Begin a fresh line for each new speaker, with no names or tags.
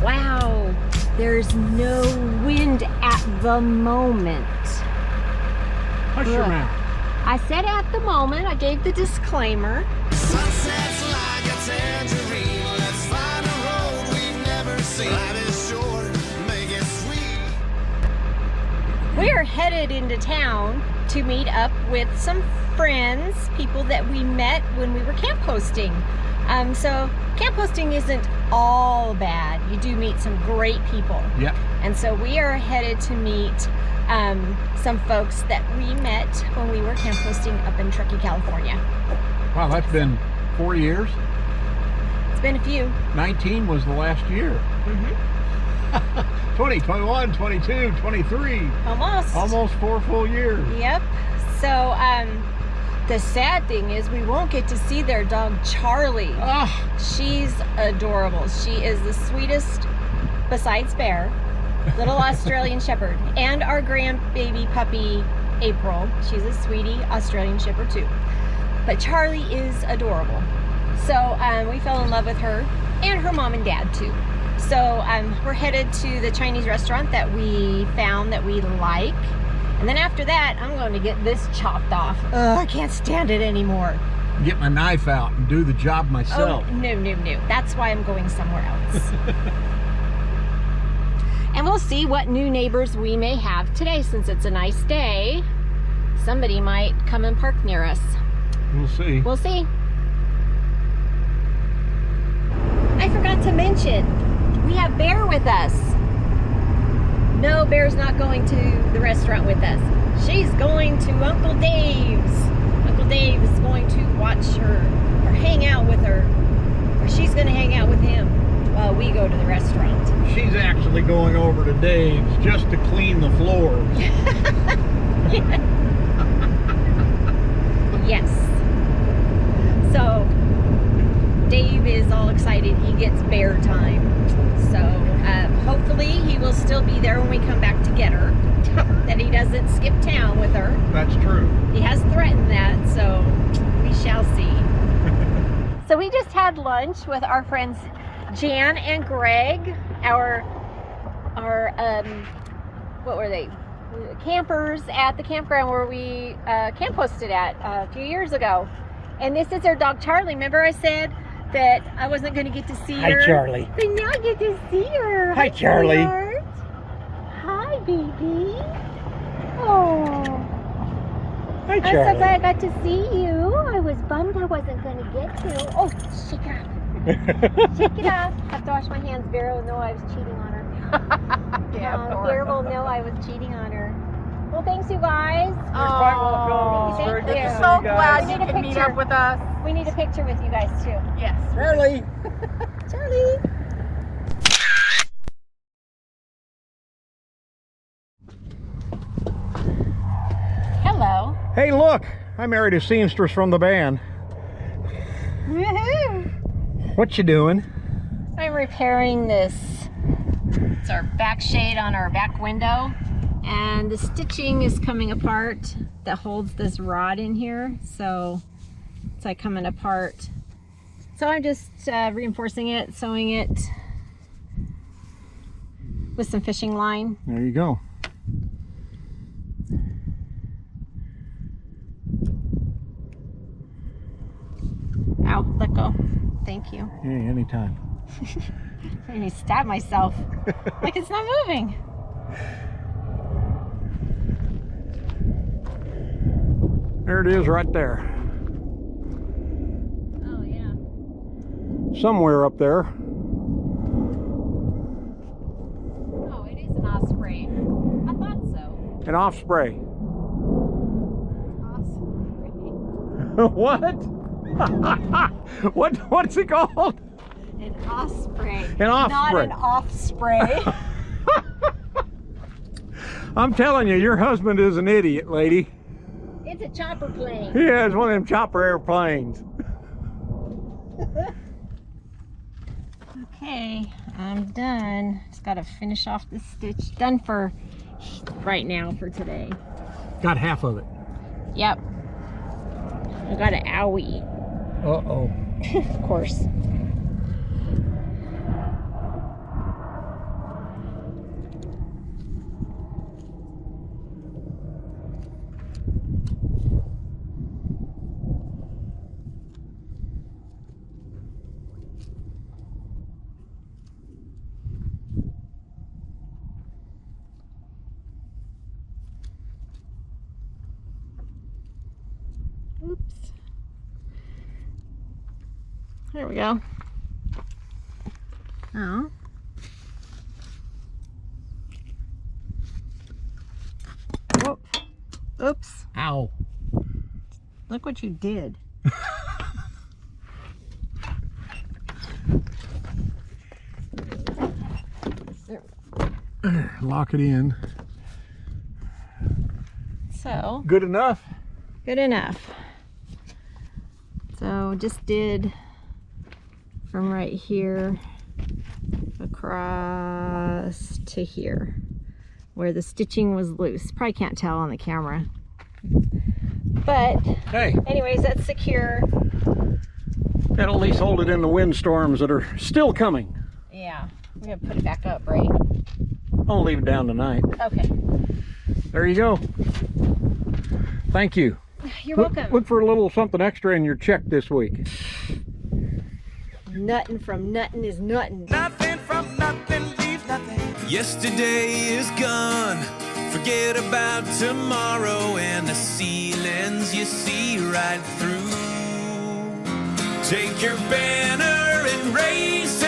Wow, there's no wind at the moment.
Hush your mouth.
I said at the moment, I gave the disclaimer.
Sunsets like a tangerine. Let's find a road we've never seen. Life is short, make it sweet.
We are headed into town to meet up with some friends, people that we met when we were camp hosting. So camp hosting isn't all bad. You do meet some great people.
Yep.
And so we are headed to meet some folks that we met when we were camp hosting up in Truckee, California.
Wow, that's been 4 years.
It's been a few.
19 was the last year. 20, 21, 22, 23. Almost 4 full years.
Yep. So the sad thing is we won't get to see their dog Charlie.
Oh,
She's adorable. She is the sweetest, besides Bear, little Australian Shepherd, and our grandbaby puppy April. She's a sweetie Australian Shepherd too. But Charlie is adorable. So we fell in love with her and her mom and dad too. So we're headed to the Chinese restaurant that we found that we like. And then after that, I'm going to get this chopped off. Ugh, I can't stand it anymore.
get my knife out and do the job myself.
Oh, no. That's why I'm going somewhere else. And we'll see what new neighbors we may have today. Since it's a nice day, somebody might come and park near us.
We'll see.
We'll see. I forgot to mention, we have Bear with us. No, Bear's not going to the restaurant with us. She's going to Uncle Dave's. Uncle Dave is going to watch her or hang out with her, or she's going to hang out with him while we go to the restaurant.
She's actually going over to Dave's just to clean the floors.
Yes. So Dave is all excited. He gets Bear time. So hopefully he will still be there when we come back to get her. That he doesn't skip town with her.
That's true.
He has threatened that, so we shall see. So we just had lunch with our friends Jan and Greg, our what were they? Campers at the campground where we camp hosted at a few years ago. And this is their dog Charlie. Remember I said that I wasn't going to get to see her?
Hi, Charlie.
But now I get to see her.
Hi, Charlie.
Sweetheart. Hi, baby. Oh.
Hi,
I'm so glad I got to see you. I was bummed I wasn't going to get to. Oh, shake it off. Shake it off. I have to wash my hands. Vera will know I was cheating on her. Vera will know I was cheating on her. Well, thanks, you guys.
You're quite welcome. It's very good to see
so
you guys.
glad
We
you
need
can
to
meet
meet up with us.
We need a picture with you guys, too.
Yes.
Charlie.
Charlie. Hello.
Hey, look. I married a seamstress from the band.
Woohoo!
What you doing?
I'm repairing this. It's our back shade on our back window, and the stitching is coming apart that holds this rod in here, so it's like coming apart. So I'm just reinforcing it, sewing it with some fishing line.
There you go.
Ow, let go. Thank you.
Hey, anytime.
I need to stab myself. Like it's not moving.
There it is right there.
Oh yeah.
Somewhere up there.
Oh, it is an osprey. I thought so.
An offspray.
Osprey.
What? What's it called?
An osprey.
An osprey.
Not an offspray.
I'm telling you, your husband is an idiot, lady.
It's a chopper plane.
He has one of them chopper airplanes.
Okay, I'm done. Just gotta finish off this stitch. Done for right now for today.
Got half of it.
Yep. I got an owie.
Uh-oh.
Of course. There we go. Oh. Whoop. Oops.
Ow.
Look what you did.
Lock it in.
So.
Good enough?
Good enough. So just did from right here across to here where the stitching was loose. Probably can't tell on the camera. But
Hey,
anyways, that's secure.
that'll at least hold it in the windstorms that are still coming.
Yeah, we're gonna put it back up, right?
I'll leave it down tonight.
Okay.
There you go. Thank you.
You're
Look,
welcome.
look for a little something extra in your check this week.
Nuttin' from nuttin' is nuttin'.
Nothing from nothing, leave nothing. Yesterday is gone. Forget about tomorrow and the ceilings you see right through. Take your banner and raise it.